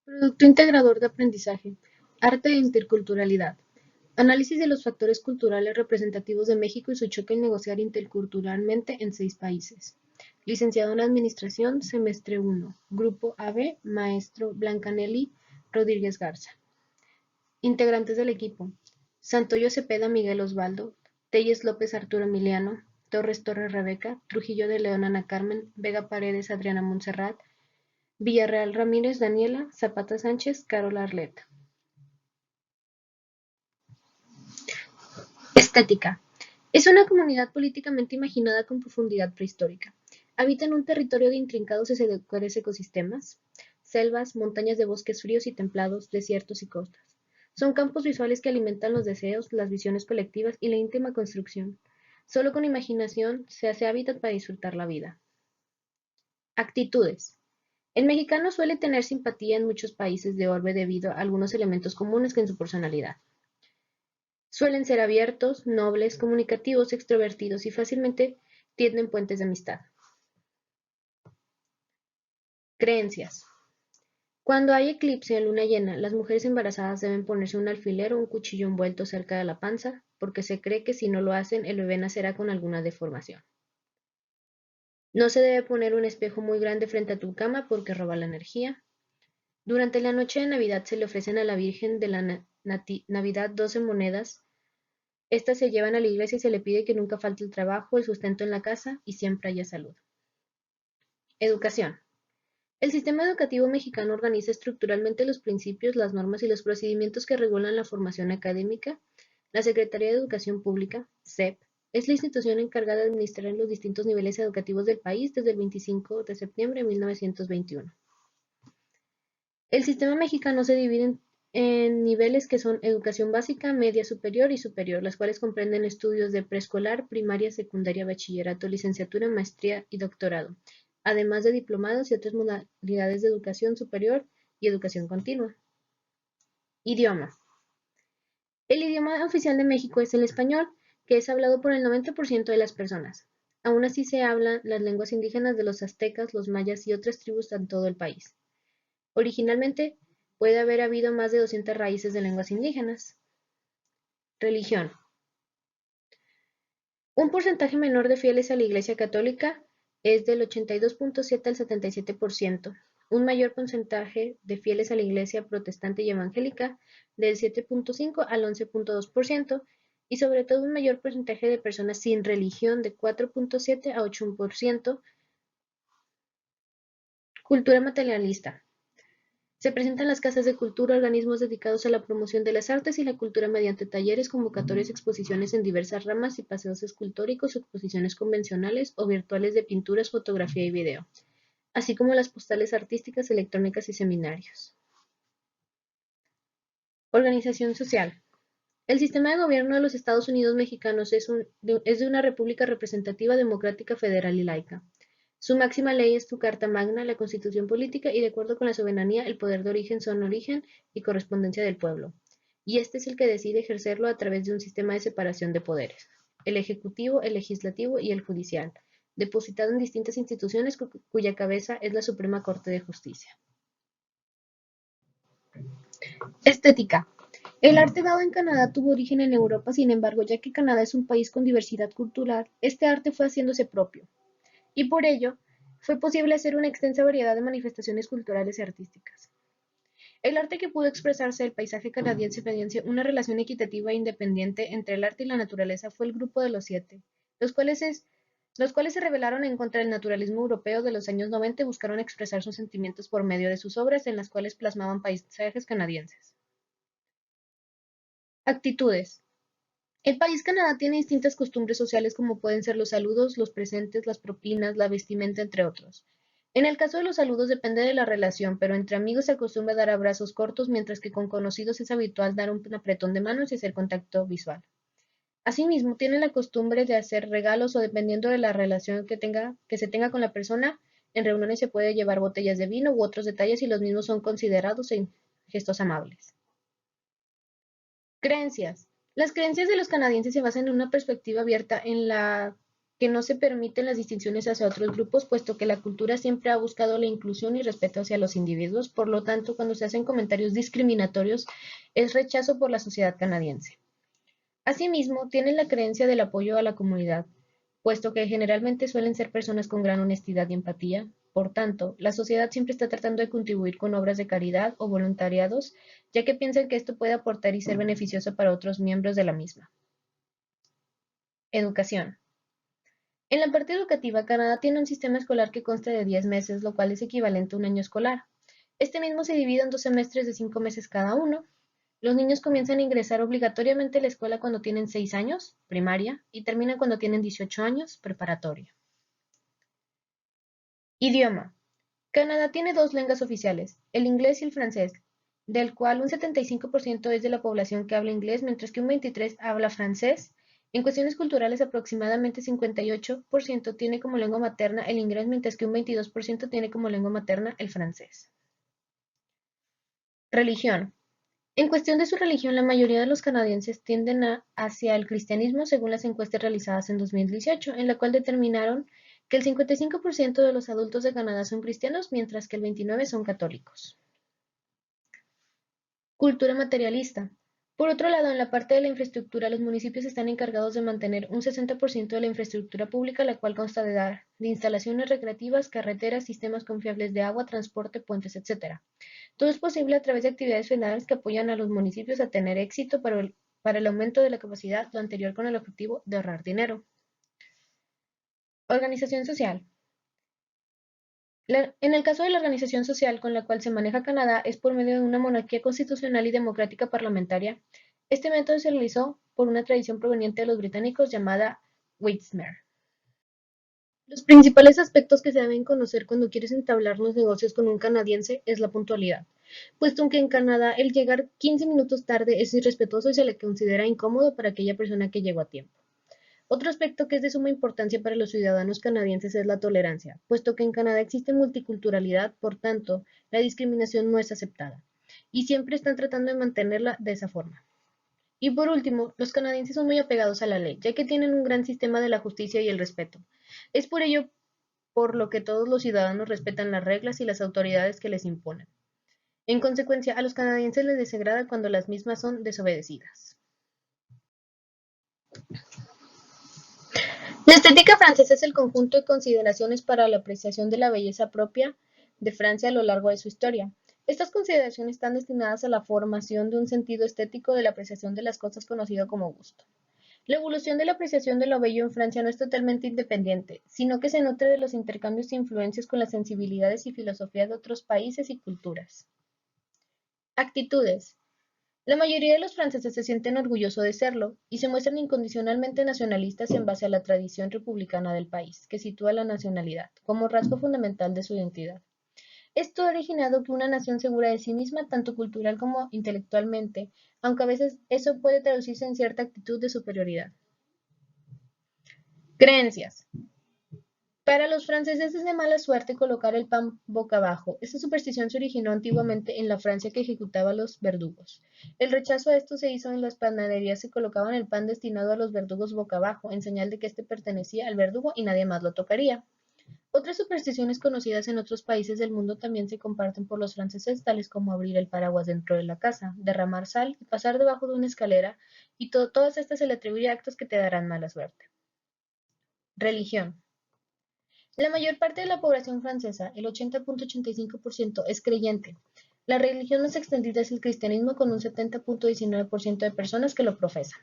Producto integrador de aprendizaje, arte e interculturalidad. Análisis de los factores culturales representativos de México y su choque en negociar interculturalmente en 6 países. Licenciado en Administración, semestre 1, Grupo AB, Maestro Blancanelli Rodríguez Garza. Integrantes del equipo: Santoyo Cepeda Miguel Osvaldo, Telles López Arturo Emiliano, Torres Rebeca, Trujillo de León Ana Carmen, Vega Paredes Adriana Montserrat, Villarreal Ramírez Daniela, Zapata Sánchez Carola Arlet. Estética. Es una comunidad políticamente imaginada con profundidad prehistórica. Habita en un territorio de intrincados y seductores ecosistemas, selvas, montañas de bosques fríos y templados, desiertos y costas. Son campos visuales que alimentan los deseos, las visiones colectivas y la íntima construcción. Solo con imaginación se hace hábitat para disfrutar la vida. Actitudes. El mexicano suele tener simpatía en muchos países de orbe debido a algunos elementos comunes que en su personalidad. Suelen ser abiertos, nobles, comunicativos, extrovertidos y fácilmente tienden puentes de amistad. Creencias. Cuando hay eclipse o luna llena, las mujeres embarazadas deben ponerse un alfiler o un cuchillo envuelto cerca de la panza, porque se cree que si no lo hacen, el bebé nacerá con alguna deformación. No se debe poner un espejo muy grande frente a tu cama porque roba la energía. Durante la noche de Navidad se le ofrecen a la Virgen de la Navidad 12 monedas. Estas se llevan a la iglesia y se le pide que nunca falte el trabajo, el sustento en la casa y siempre haya salud. Educación. El sistema educativo mexicano organiza estructuralmente los principios, las normas y los procedimientos que regulan la formación académica. La Secretaría de Educación Pública, SEP, es la institución encargada de administrar los distintos niveles educativos del país desde el 25 de septiembre de 1921. El sistema mexicano se divide en niveles que son educación básica, media superior y superior, las cuales comprenden estudios de preescolar, primaria, secundaria, bachillerato, licenciatura, maestría y doctorado, además de diplomados y otras modalidades de educación superior y educación continua. Idioma. El idioma oficial de México es el español, que es hablado por el 90% de las personas. Aún así se hablan las lenguas indígenas de los aztecas, los mayas y otras tribus en todo el país. Originalmente, puede haber habido más de 200 raíces de lenguas indígenas. Religión. Un porcentaje menor de fieles a la Iglesia Católica es del 82.7 al 77%. Un mayor porcentaje de fieles a la Iglesia Protestante y Evangélica del 7.5 al 11.2%, y sobre todo un mayor porcentaje de personas sin religión de 4.7 a 8%. Cultura materialista. Se presentan las casas de cultura, organismos dedicados a la promoción de las artes y la cultura mediante talleres, convocatorias, exposiciones en diversas ramas y paseos escultóricos, exposiciones convencionales o virtuales de pinturas, fotografía y video, así como las postales artísticas, electrónicas y seminarios. Organización social. El sistema de gobierno de los Estados Unidos mexicanos es de una república representativa, democrática, federal y laica. Su máxima ley es su Carta Magna, la Constitución Política, y de acuerdo con la soberanía, el poder de origen son origen y correspondencia del pueblo. Y este es el que decide ejercerlo a través de un sistema de separación de poderes: el ejecutivo, el legislativo y el judicial, depositado en distintas instituciones cuya cabeza es la Suprema Corte de Justicia. Estética. El arte dado en Canadá tuvo origen en Europa, sin embargo, ya que Canadá es un país con diversidad cultural, este arte fue haciéndose propio, y por ello fue posible hacer una extensa variedad de manifestaciones culturales y artísticas. El arte que pudo expresarse del paisaje canadiense mediante una relación equitativa e independiente entre el arte y la naturaleza fue el Grupo de los Siete, los cuales se rebelaron en contra del naturalismo europeo de los años 90 y buscaron expresar sus sentimientos por medio de sus obras, en las cuales plasmaban paisajes canadienses. Actitudes. El país Canadá tiene distintas costumbres sociales como pueden ser los saludos, los presentes, las propinas, la vestimenta, entre otros. En el caso de los saludos depende de la relación, pero entre amigos se acostumbra dar abrazos cortos, mientras que con conocidos es habitual dar un apretón de manos y hacer contacto visual. Asimismo, tienen la costumbre de hacer regalos o dependiendo de la relación que se tenga con la persona, en reuniones se puede llevar botellas de vino u otros detalles y los mismos son considerados en gestos amables. Creencias. Las creencias de los canadienses se basan en una perspectiva abierta en la que no se permiten las distinciones hacia otros grupos, puesto que la cultura siempre ha buscado la inclusión y respeto hacia los individuos. Por lo tanto, cuando se hacen comentarios discriminatorios, es rechazo por la sociedad canadiense. Asimismo, tienen la creencia del apoyo a la comunidad, puesto que generalmente suelen ser personas con gran honestidad y empatía. Por tanto, la sociedad siempre está tratando de contribuir con obras de caridad o voluntariados, ya que piensan que esto puede aportar y ser beneficioso para otros miembros de la misma. Educación. En la parte educativa, Canadá tiene un sistema escolar que consta de 10 meses, lo cual es equivalente a un año escolar. Este mismo se divide en 2 semestres de 5 meses cada uno. Los niños comienzan a ingresar obligatoriamente a la escuela cuando tienen 6 años, primaria, y terminan cuando tienen 18 años, preparatoria. Idioma. Canadá tiene dos lenguas oficiales, el inglés y el francés, del cual un 75% es de la población que habla inglés, mientras que un 23% habla francés. En cuestiones culturales, aproximadamente 58% tiene como lengua materna el inglés, mientras que un 22% tiene como lengua materna el francés. Religión. En cuestión de su religión, la mayoría de los canadienses tienden hacia el cristianismo según las encuestas realizadas en 2018, en la cual determinaron que el 55% de los adultos de Canadá son cristianos, mientras que el 29% son católicos. Cultura materialista. Por otro lado, en la parte de la infraestructura, los municipios están encargados de mantener un 60% de la infraestructura pública, la cual consta de instalaciones recreativas, carreteras, sistemas confiables de agua, transporte, puentes, etc. Todo es posible a través de actividades federales que apoyan a los municipios a tener éxito para el aumento de la capacidad, lo anterior con el objetivo de ahorrar dinero. Organización social. En el caso de la organización social con la cual se maneja Canadá es por medio de una monarquía constitucional y democrática parlamentaria. Este método se realizó por una tradición proveniente de los británicos llamada Westmer. Los principales aspectos que se deben conocer cuando quieres entablar los negocios con un canadiense es la puntualidad, puesto que en Canadá el llegar 15 minutos tarde es irrespetuoso y se le considera incómodo para aquella persona que llegó a tiempo. Otro aspecto que es de suma importancia para los ciudadanos canadienses es la tolerancia, puesto que en Canadá existe multiculturalidad, por tanto, la discriminación no es aceptada, y siempre están tratando de mantenerla de esa forma. Y por último, los canadienses son muy apegados a la ley, ya que tienen un gran sistema de la justicia y el respeto. Es por ello por lo que todos los ciudadanos respetan las reglas y las autoridades que les imponen. En consecuencia, a los canadienses les desagrada cuando las mismas son desobedecidas. La estética francesa es el conjunto de consideraciones para la apreciación de la belleza propia de Francia a lo largo de su historia. Estas consideraciones están destinadas a la formación de un sentido estético de la apreciación de las cosas conocido como gusto. La evolución de la apreciación de lo bello en Francia no es totalmente independiente, sino que se nutre de los intercambios e influencias con las sensibilidades y filosofías de otros países y culturas. Actitudes. La mayoría de los franceses se sienten orgullosos de serlo y se muestran incondicionalmente nacionalistas en base a la tradición republicana del país, que sitúa la nacionalidad como rasgo fundamental de su identidad. Esto ha originado que una nación segura de sí misma, tanto cultural como intelectualmente, aunque a veces eso puede traducirse en cierta actitud de superioridad. Creencias. Para los franceses es de mala suerte colocar el pan boca abajo. Esta superstición se originó antiguamente en la Francia que ejecutaba a los verdugos. El rechazo a esto se hizo en las panaderías, se colocaban el pan destinado a los verdugos boca abajo, en señal de que éste pertenecía al verdugo y nadie más lo tocaría. Otras supersticiones conocidas en otros países del mundo también se comparten por los franceses, tales como abrir el paraguas dentro de la casa, derramar sal y pasar debajo de una escalera, y todas estas se le atribuye a actos que te darán mala suerte. Religión. La mayor parte de la población francesa, el 80.85%, es creyente. La religión más extendida es el cristianismo, con un 70.19% de personas que lo profesan.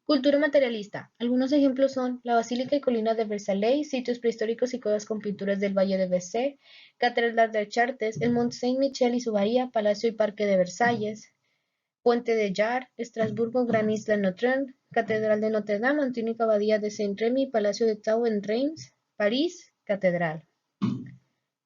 Cultura materialista. Algunos ejemplos son la Basílica y Colina de Versailles, sitios prehistóricos y cuevas con pinturas del Valle de Bessé, Catedral de Chartres, el Mont Saint-Michel y su bahía, Palacio y Parque de Versalles, Puente de Jard, Estrasburgo, Gran Isla Notre-Dame, Catedral de Notre Dame, Antigua Abadía de Saint-Remy, Palacio de Tau en Reims, París, Catedral.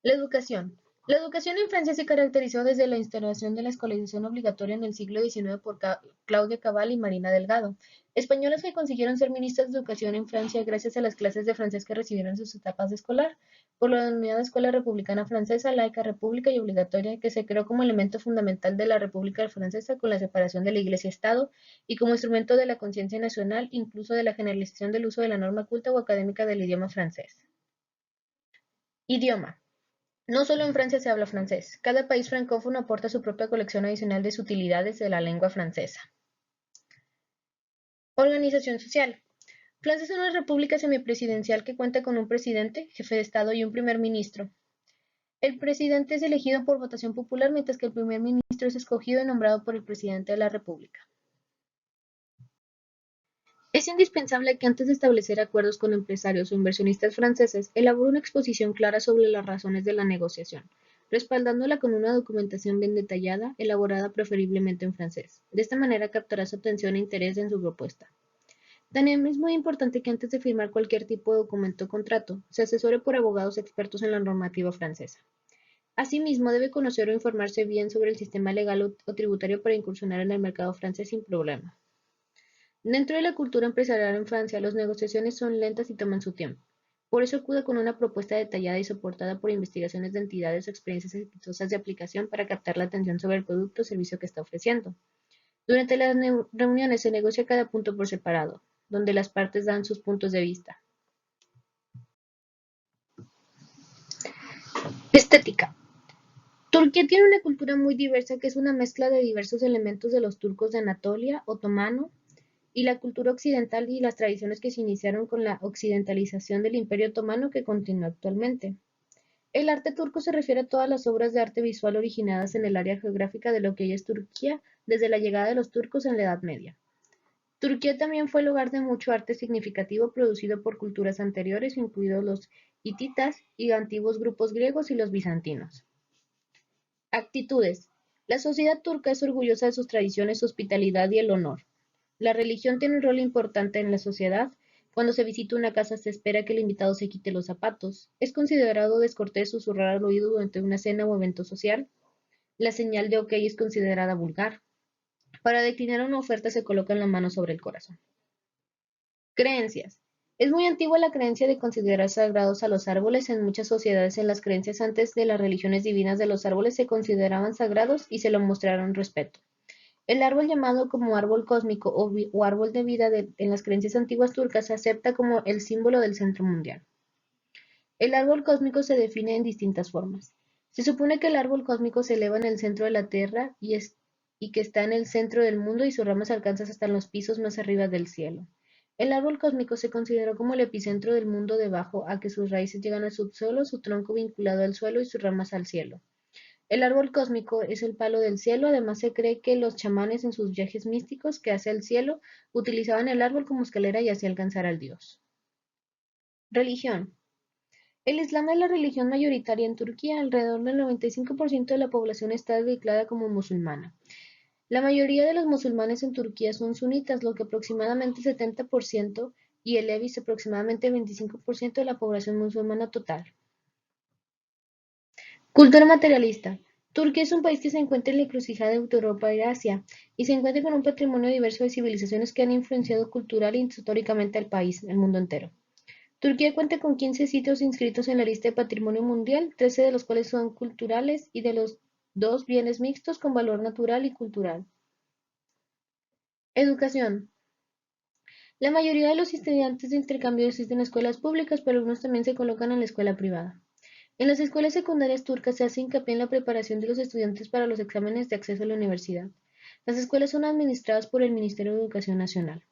La educación. La educación en Francia se caracterizó desde la instauración de la escolarización obligatoria en el siglo XIX por Claudia Cabal y Marina Delgado, españolas que consiguieron ser ministras de Educación en Francia gracias a las clases de francés que recibieron en sus etapas de escolar, por la denominada Escuela Republicana Francesa, laica, república y obligatoria, que se creó como elemento fundamental de la República Francesa con la separación de la Iglesia-Estado y como instrumento de la conciencia nacional, incluso de la generalización del uso de la norma culta o académica del idioma francés. Idioma. No solo en Francia se habla francés, cada país francófono aporta su propia colección adicional de sutilidades de la lengua francesa. Organización social. Francia es una república semipresidencial que cuenta con un presidente, jefe de Estado y un primer ministro. El presidente es elegido por votación popular, mientras que el primer ministro es escogido y nombrado por el presidente de la república. Es indispensable que antes de establecer acuerdos con empresarios o inversionistas franceses, elabore una exposición clara sobre las razones de la negociación, respaldándola con una documentación bien detallada, elaborada preferiblemente en francés. De esta manera captará su atención e interés en su propuesta. También es muy importante que antes de firmar cualquier tipo de documento o contrato, se asesore por abogados expertos en la normativa francesa. Asimismo, debe conocer o informarse bien sobre el sistema legal o tributario para incursionar en el mercado francés sin problema. Dentro de la cultura empresarial en Francia, las negociaciones son lentas y toman su tiempo. Por eso acude con una propuesta detallada y soportada por investigaciones de entidades o experiencias exitosas de aplicación para captar la atención sobre el producto o servicio que está ofreciendo. Durante las reuniones se negocia cada punto por separado, donde las partes dan sus puntos de vista. Estética. Turquía tiene una cultura muy diversa que es una mezcla de diversos elementos de los turcos de Anatolia, otomano, y la cultura occidental y las tradiciones que se iniciaron con la occidentalización del Imperio Otomano que continúa actualmente. El arte turco se refiere a todas las obras de arte visual originadas en el área geográfica de lo que hoy es Turquía desde la llegada de los turcos en la Edad Media. Turquía también fue el hogar de mucho arte significativo producido por culturas anteriores, incluidos los hititas y antiguos grupos griegos y los bizantinos. Actitudes. La sociedad turca es orgullosa de sus tradiciones, hospitalidad y el honor. La religión tiene un rol importante en la sociedad. Cuando se visita una casa se espera que el invitado se quite los zapatos. Es considerado descortés susurrar al oído durante una cena o evento social. La señal de OK es considerada vulgar. Para declinar una oferta se coloca la mano sobre el corazón. Creencias. Es muy antigua la creencia de considerar sagrados a los árboles. En muchas sociedades en las creencias antes de las religiones divinas de los árboles se consideraban sagrados y se le mostraron respeto. El árbol llamado como árbol cósmico o árbol de vida en las creencias antiguas turcas se acepta como el símbolo del centro mundial. El árbol cósmico se define en distintas formas. Se supone que el árbol cósmico se eleva en el centro de la Tierra y que está en el centro del mundo y sus ramas alcanzan hasta los pisos más arriba del cielo. El árbol cósmico se consideró como el epicentro del mundo debajo a que sus raíces llegan al subsuelo, su tronco vinculado al suelo y sus ramas al cielo. El árbol cósmico es el palo del cielo. Además se cree que los chamanes en sus viajes místicos que hacia el cielo utilizaban el árbol como escalera y así alcanzar al dios. Religión. El Islam es la religión mayoritaria en Turquía. Alrededor del 95% de la población está declarada como musulmana. La mayoría de los musulmanes en Turquía son sunitas, lo que aproximadamente el 70%, y alevis aproximadamente el 25% de la población musulmana total. Cultura materialista. Turquía es un país que se encuentra en la encrucijada entre Europa y Asia, y se encuentra con un patrimonio diverso de civilizaciones que han influenciado cultural e históricamente al país, el mundo entero. Turquía cuenta con 15 sitios inscritos en la lista de Patrimonio Mundial, 13 de los cuales son culturales y de los dos bienes mixtos con valor natural y cultural. Educación. La mayoría de los estudiantes de intercambio asisten a escuelas públicas, pero algunos también se colocan en la escuela privada. En las escuelas secundarias turcas se hace hincapié en la preparación de los estudiantes para los exámenes de acceso a la universidad. Las escuelas son administradas por el Ministerio de Educación Nacional.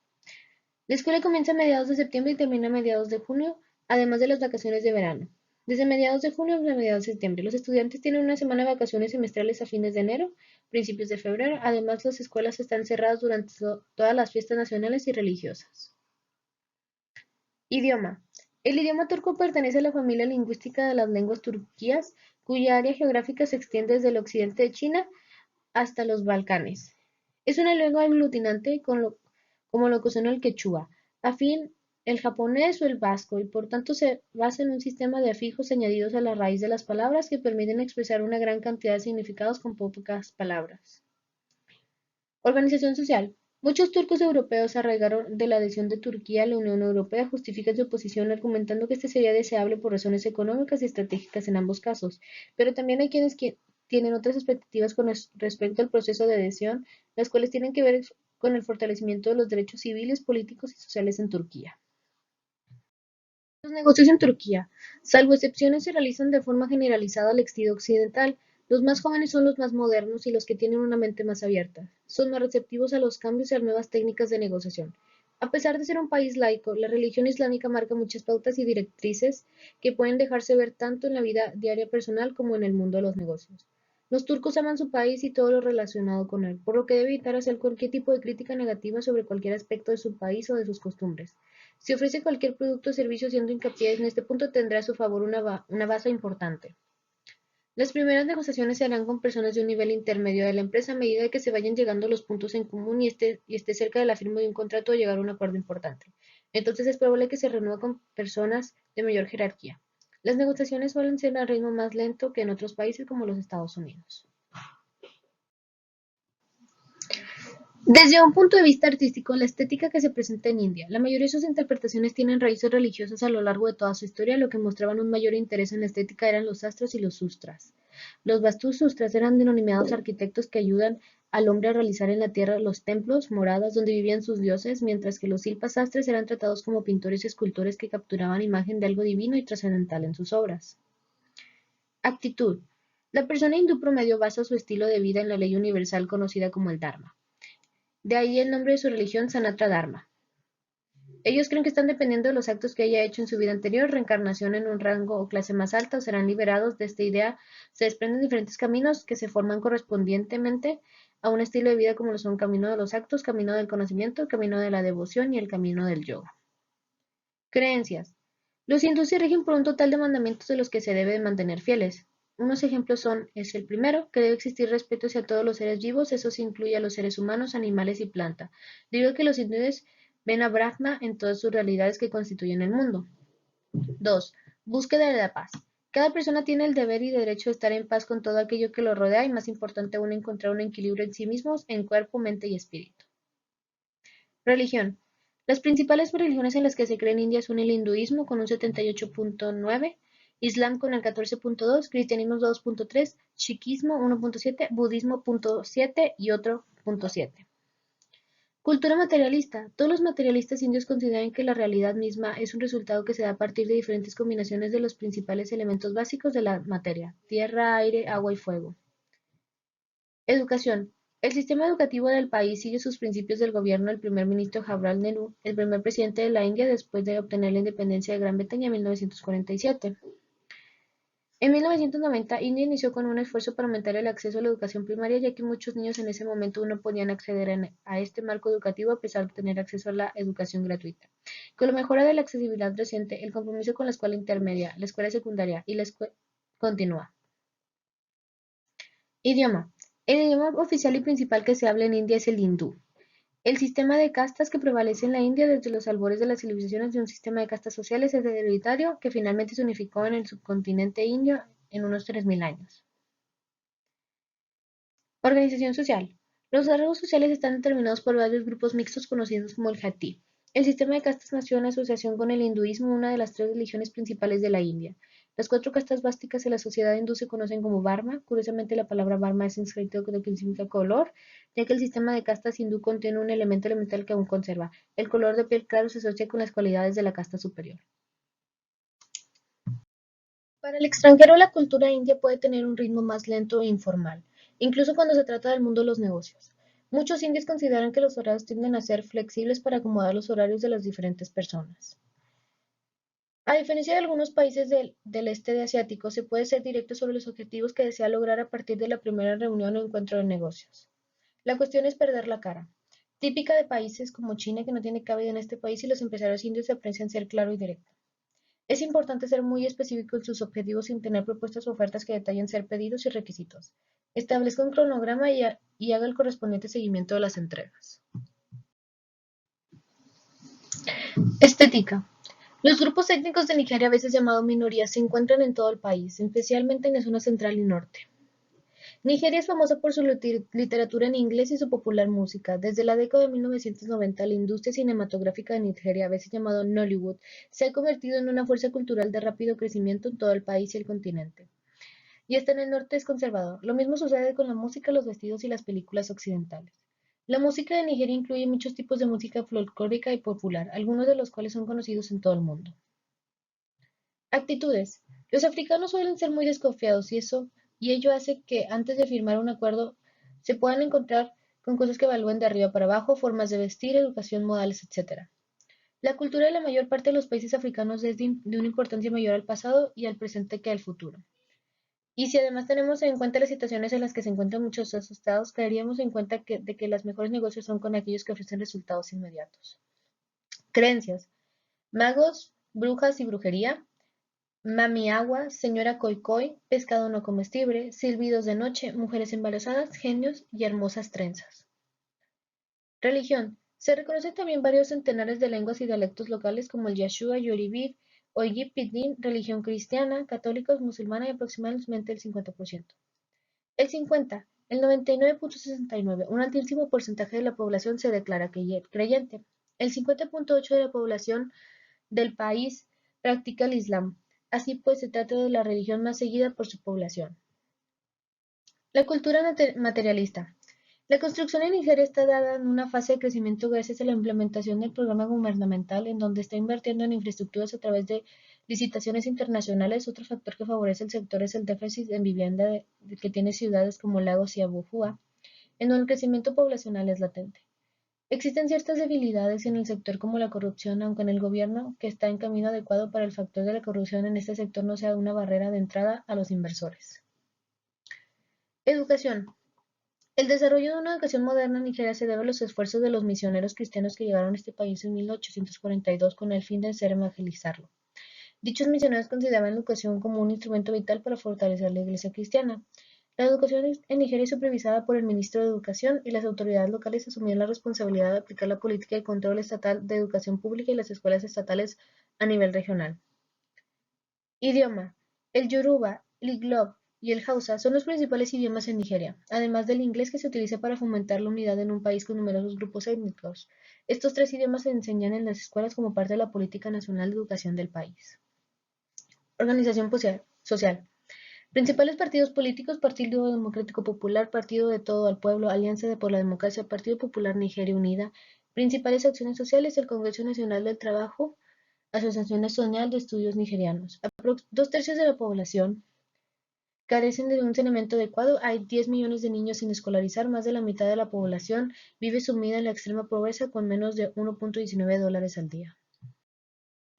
La escuela comienza a mediados de septiembre y termina a mediados de junio, además de las vacaciones de verano. Desde mediados de junio a mediados de septiembre, los estudiantes tienen una semana de vacaciones semestrales a fines de enero, principios de febrero. Además, las escuelas están cerradas durante todas las fiestas nacionales y religiosas. Idioma. El idioma turco pertenece a la familia lingüística de las lenguas turquías, cuya área geográfica se extiende desde el occidente de China hasta los Balcanes. Es una lengua aglutinante como lo que suena el quechua, afín el japonés o el vasco, y por tanto se basa en un sistema de afijos añadidos a la raíz de las palabras que permiten expresar una gran cantidad de significados con pocas palabras. Organización social. Muchos turcos europeos arraigaron de la adhesión de Turquía a la Unión Europea justifican su posición argumentando que este sería deseable por razones económicas y estratégicas en ambos casos, pero también hay quienes tienen otras expectativas con respecto al proceso de adhesión, las cuales tienen que ver con el fortalecimiento de los derechos civiles, políticos y sociales en Turquía. Los negocios en Turquía, salvo excepciones, se realizan de forma generalizada al estilo occidental. Los más jóvenes son los más modernos y los que tienen una mente más abierta. Son más receptivos a los cambios y a nuevas técnicas de negociación. A pesar de ser un país laico, la religión islámica marca muchas pautas y directrices que pueden dejarse ver tanto en la vida diaria personal como en el mundo de los negocios. Los turcos aman su país y todo lo relacionado con él, por lo que debe evitar hacer cualquier tipo de crítica negativa sobre cualquier aspecto de su país o de sus costumbres. Si ofrece cualquier producto o servicio haciendo hincapié en este punto, tendrá a su favor una base importante. Las primeras negociaciones se harán con personas de un nivel intermedio de la empresa a medida que se vayan llegando a los puntos en común y esté cerca de la firma de un contrato o llegar a un acuerdo importante. Entonces es probable que se renueve con personas de mayor jerarquía. Las negociaciones suelen ser a ritmo más lento que en otros países como los Estados Unidos. Desde un punto de vista artístico, la estética que se presenta en India, la mayoría de sus interpretaciones tienen raíces religiosas a lo largo de toda su historia, lo que mostraban un mayor interés en la estética eran los astros y los sutras. Los Vastu Sutras eran denominados arquitectos que ayudan al hombre a realizar en la tierra los templos, moradas donde vivían sus dioses, mientras que los Silpa Sastres eran tratados como pintores y escultores que capturaban imagen de algo divino y trascendental en sus obras. Actitud. La persona hindú promedio basa su estilo de vida en la ley universal conocida como el Dharma. De ahí el nombre de su religión, Sanatana Dharma. Ellos creen que están dependiendo de los actos que haya hecho en su vida anterior, reencarnación en un rango o clase más alta, o serán liberados de esta idea. Se desprenden diferentes caminos que se forman correspondientemente a un estilo de vida como lo son camino de los actos, camino del conocimiento, camino de la devoción y el camino del yoga. Creencias. Los hindúes se rigen por un total de mandamientos de los que se debe mantener fieles. Unos ejemplos es el primero, que debe existir respeto hacia todos los seres vivos, eso se incluye a los seres humanos, animales y plantas, debido a que los hindúes ven a Brahma en todas sus realidades que constituyen el mundo. 2. Búsqueda de la paz. Cada persona tiene el deber y derecho de estar en paz con todo aquello que lo rodea y más importante aún encontrar un equilibrio en sí mismos, en cuerpo, mente y espíritu. Religión. Las principales religiones en las que se cree en India son el hinduismo con un 78.9, Islam con el 14.2, cristianismo 2.3, sikhismo 1.7, budismo 0.7 y otro 0.7. Cultura materialista. Todos los materialistas indios consideran que la realidad misma es un resultado que se da a partir de diferentes combinaciones de los principales elementos básicos de la materia: tierra, aire, agua y fuego. Educación. El sistema educativo del país sigue sus principios del gobierno del primer ministro Jawaharlal Nehru, el primer presidente de la India después de obtener la independencia de Gran Bretaña en 1947. En 1990, India inició con un esfuerzo para aumentar el acceso a la educación primaria, ya que muchos niños en ese momento no podían acceder a este marco educativo a pesar de tener acceso a la educación gratuita. Con la mejora de la accesibilidad reciente, el compromiso con la escuela intermedia, la escuela secundaria y la escuela continúa. Idioma. El idioma oficial y principal que se habla en India es el hindú. El sistema de castas que prevalece en la India desde los albores de la civilización es de un sistema de castas sociales hereditario que finalmente se unificó en el subcontinente indio en unos 3000 años. Organización social. Los rasgos sociales están determinados por varios grupos mixtos conocidos como el Jati. El sistema de castas nació en asociación con el hinduismo, una de las tres religiones principales de la India. Las cuatro castas básicas de la sociedad hindú se conocen como Varma. Curiosamente, la palabra Varma es inscrito que significa color, ya que el sistema de castas hindú contiene un elemento elemental que aún conserva. El color de piel claro se asocia con las cualidades de la casta superior. Para el extranjero, la cultura india puede tener un ritmo más lento e informal, incluso cuando se trata del mundo de los negocios. Muchos indios consideran que los horarios tienden a ser flexibles para acomodar los horarios de las diferentes personas. A diferencia de algunos países del este de asiático, se puede ser directo sobre los objetivos que desea lograr a partir de la primera reunión o encuentro de negocios. La cuestión es perder la cara, típica de países como China que no tiene cabida en este país y los empresarios indios se aprecian ser claro y directo. Es importante ser muy específico en sus objetivos sin tener propuestas o ofertas que detallen ser pedidos y requisitos. Establezca un cronograma y haga el correspondiente seguimiento de las entregas. Estética. Los grupos étnicos de Nigeria, a veces llamados minorías, se encuentran en todo el país, especialmente en la zona central y norte. Nigeria es famosa por su literatura en inglés y su popular música. Desde la década de 1990, la industria cinematográfica de Nigeria, a veces llamado Nollywood, se ha convertido en una fuerza cultural de rápido crecimiento en todo el país y el continente. Y hasta en el norte es conservador. Lo mismo sucede con la música, los vestidos y las películas occidentales. La música de Nigeria incluye muchos tipos de música folclórica y popular, algunos de los cuales son conocidos en todo el mundo. Actitudes. Los africanos suelen ser muy desconfiados y ello hace que antes de firmar un acuerdo se puedan encontrar con cosas que evalúen de arriba para abajo, formas de vestir, educación, modales, etc. La cultura de la mayor parte de los países africanos es de una importancia mayor al pasado y al presente que al futuro. Y si además tenemos en cuenta las situaciones en las que se encuentran muchos estados, caeríamos en cuenta de que los mejores negocios son con aquellos que ofrecen resultados inmediatos. Creencias. Magos, brujas y brujería. Mami agua, señora Coicoi, pescado no comestible, silbidos de noche, mujeres embarazadas, genios y hermosas trenzas. Religión. Se reconocen también varios centenares de lenguas y dialectos locales como el Yashua, Yorùbá o Yipidin, religión cristiana, católicos, musulmana y aproximadamente el 50%. El 50, el 99.69, un altísimo porcentaje de la población se declara creyente. El 50.8 de la población del país practica el Islam. Así pues, se trata de la religión más seguida por su población. La cultura materialista. La construcción en Nigeria está dada en una fase de crecimiento gracias a la implementación del programa gubernamental en donde está invirtiendo en infraestructuras a través de licitaciones internacionales. Otro factor que favorece el sector es el déficit en vivienda que tiene ciudades como Lagos y Abuja, en donde el crecimiento poblacional es latente. Existen ciertas debilidades en el sector como la corrupción, aunque en el gobierno que está en camino adecuado para el factor de la corrupción en este sector no sea una barrera de entrada a los inversores. Educación. El desarrollo de una educación moderna en Nigeria se debe a los esfuerzos de los misioneros cristianos que llegaron a este país en 1842 con el fin de hacer evangelizarlo. Dichos misioneros consideraban la educación como un instrumento vital para fortalecer la iglesia cristiana. La educación en Nigeria es supervisada por el Ministro de Educación y las autoridades locales asumían la responsabilidad de aplicar la política de control estatal de educación pública y las escuelas estatales a nivel regional. Idioma. El Yoruba, el Igbo y el Hausa son los principales idiomas en Nigeria, además del inglés que se utiliza para fomentar la unidad en un país con numerosos grupos étnicos. Estos tres idiomas se enseñan en las escuelas como parte de la política nacional de educación del país. Organización social. Principales partidos políticos: Partido Democrático Popular, Partido de Todo el Pueblo, Alianza por la Democracia, Partido Popular Nigeria Unida. Principales acciones sociales: el Congreso Nacional del Trabajo, Asociación Nacional de Estudios Nigerianos. 2/3 de la población carecen de un saneamiento adecuado. Hay 10 millones de niños sin escolarizar. Más de la mitad de la población vive sumida en la extrema pobreza con menos de $1.19 al día.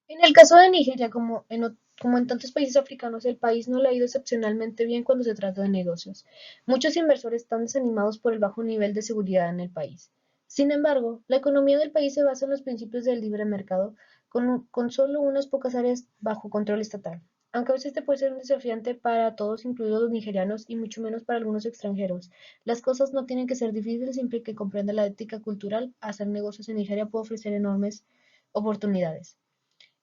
En el caso de Nigeria, como en tantos países africanos, el país no le ha ido excepcionalmente bien cuando se trata de negocios. Muchos inversores están desanimados por el bajo nivel de seguridad en el país. Sin embargo, la economía del país se basa en los principios del libre mercado, con solo unas pocas áreas bajo control estatal. Aunque a veces este puede ser un desafiante para todos, incluidos los nigerianos, y mucho menos para algunos extranjeros. Las cosas no tienen que ser difíciles siempre que comprenda la ética cultural. Hacer negocios en Nigeria puede ofrecer enormes oportunidades.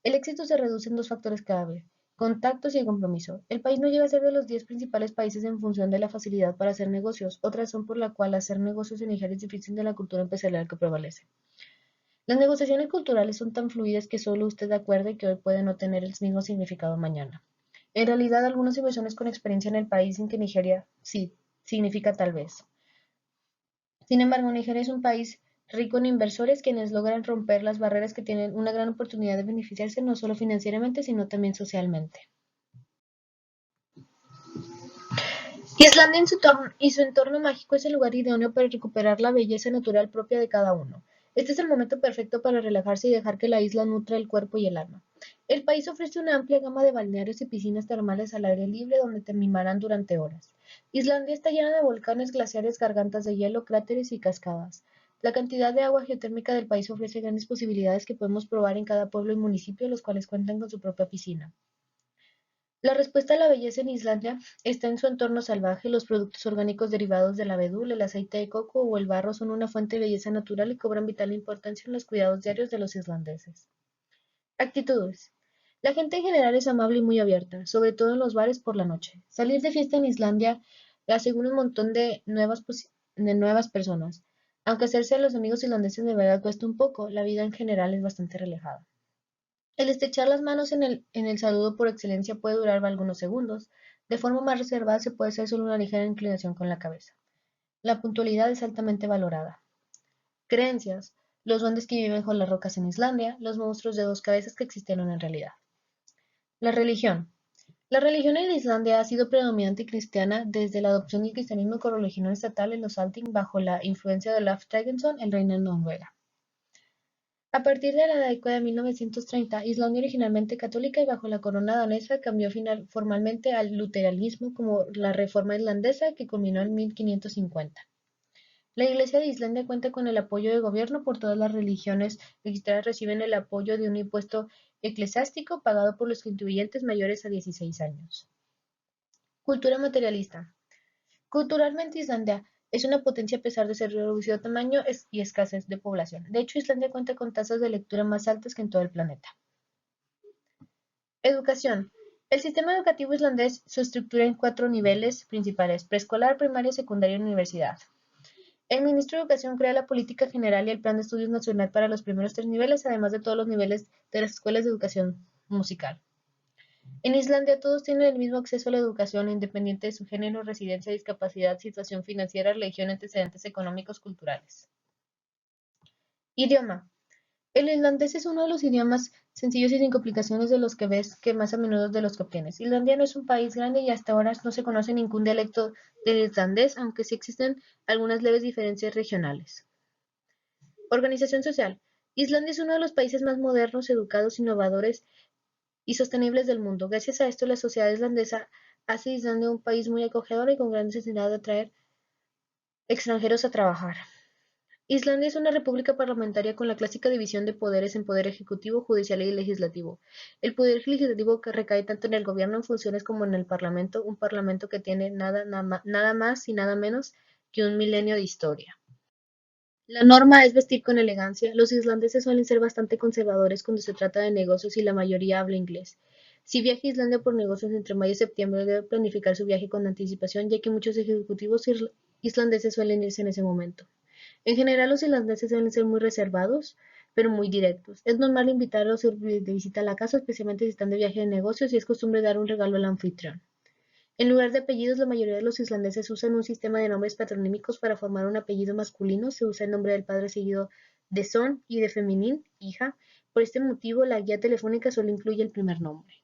El éxito se reduce en dos factores clave: contactos y el compromiso. El país no llega a ser de los 10 principales países en función de la facilidad para hacer negocios, otra razón por la cual hacer negocios en Nigeria es difícil de la cultura empresarial que prevalece. Las negociaciones culturales son tan fluidas que solo usted acuerde que hoy puede no tener el mismo significado mañana. En realidad, algunas inversiones con experiencia en el país dicen que Nigeria sí significa tal vez. Sin embargo, Nigeria es un país rico en inversores quienes logran romper las barreras que tienen una gran oportunidad de beneficiarse no solo financieramente, sino también socialmente. Islandia y su entorno mágico es el lugar idóneo para recuperar la belleza natural propia de cada uno. Este es el momento perfecto para relajarse y dejar que la isla nutra el cuerpo y el alma. El país ofrece una amplia gama de balnearios y piscinas termales al aire libre donde te mimarán durante horas. Islandia está llena de volcanes, glaciares, gargantas de hielo, cráteres y cascadas. La cantidad de agua geotérmica del país ofrece grandes posibilidades que podemos probar en cada pueblo y municipio, los cuales cuentan con su propia piscina. La respuesta a la belleza en Islandia está en su entorno salvaje. Los productos orgánicos derivados del abedul, el aceite de coco o el barro son una fuente de belleza natural y cobran vital importancia en los cuidados diarios de los islandeses. Actitudes. La gente en general es amable y muy abierta, sobre todo en los bares por la noche. Salir de fiesta en Islandia asegura un montón de nuevas personas. Aunque hacerse a los amigos islandeses de verdad cuesta un poco, la vida en general es bastante relajada. El estrechar las manos en el saludo por excelencia puede durar algunos segundos. De forma más reservada se puede hacer solo una ligera inclinación con la cabeza. La puntualidad es altamente valorada. Creencias. Los duendes que viven bajo las rocas en Islandia, los monstruos de dos cabezas que existieron en realidad. La religión. La religión en Islandia ha sido predominante cristiana desde la adopción del cristianismo como religión estatal en los Althing bajo la influencia de Olaf Tryggvason, el rey de Noruega. A partir de la década de 1930, Islandia, originalmente católica y bajo la corona danesa, cambió formalmente al luteranismo como la Reforma Islandesa, que culminó en 1550. La Iglesia de Islandia cuenta con el apoyo del gobierno por todas las religiones registradas reciben el apoyo de un impuesto eclesiástico pagado por los contribuyentes mayores a 16 años. Cultura materialista. Culturalmente Islandia es una potencia a pesar de ser reducido de tamaño y escasez de población. De hecho, Islandia cuenta con tasas de lectura más altas que en todo el planeta. Educación. El sistema educativo islandés se estructura en 4 niveles principales: preescolar, primaria, secundaria y universidad. El Ministro de Educación crea la política general y el plan de estudios nacional para los primeros 3 niveles, además de todos los niveles de las escuelas de educación musical. En Islandia todos tienen el mismo acceso a la educación, independiente de su género, residencia, discapacidad, situación financiera, religión, antecedentes económicos, culturales. Idioma. El islandés es uno de los idiomas sencillos y sin complicaciones de los que ves que más a menudo de los que obtienes. Islandia no es un país grande y hasta ahora no se conoce ningún dialecto del islandés, aunque sí existen algunas leves diferencias regionales. Organización social. Islandia es uno de los países más modernos, educados, innovadores y sostenibles del mundo. Gracias a esto, la sociedad islandesa hace de Islandia un país muy acogedor y con gran necesidad de atraer extranjeros a trabajar. Islandia es una república parlamentaria con la clásica división de poderes en poder ejecutivo, judicial y legislativo. El poder legislativo que recae tanto en el gobierno en funciones como en el parlamento, un parlamento que tiene nada más y nada menos que un milenio de historia. La norma es vestir con elegancia. Los islandeses suelen ser bastante conservadores cuando se trata de negocios y la mayoría habla inglés. Si viaja a Islandia por negocios entre mayo y septiembre, debe planificar su viaje con anticipación, ya que muchos ejecutivos islandeses suelen irse en ese momento. En general, los islandeses suelen ser muy reservados, pero muy directos. Es normal invitarlos de visita a la casa, especialmente si están de viaje de negocios, y es costumbre dar un regalo al anfitrión. En lugar de apellidos, la mayoría de los islandeses usan un sistema de nombres patronímicos para formar un apellido masculino. Se usa el nombre del padre seguido de son y de femenino, hija. Por este motivo, la guía telefónica solo incluye el primer nombre.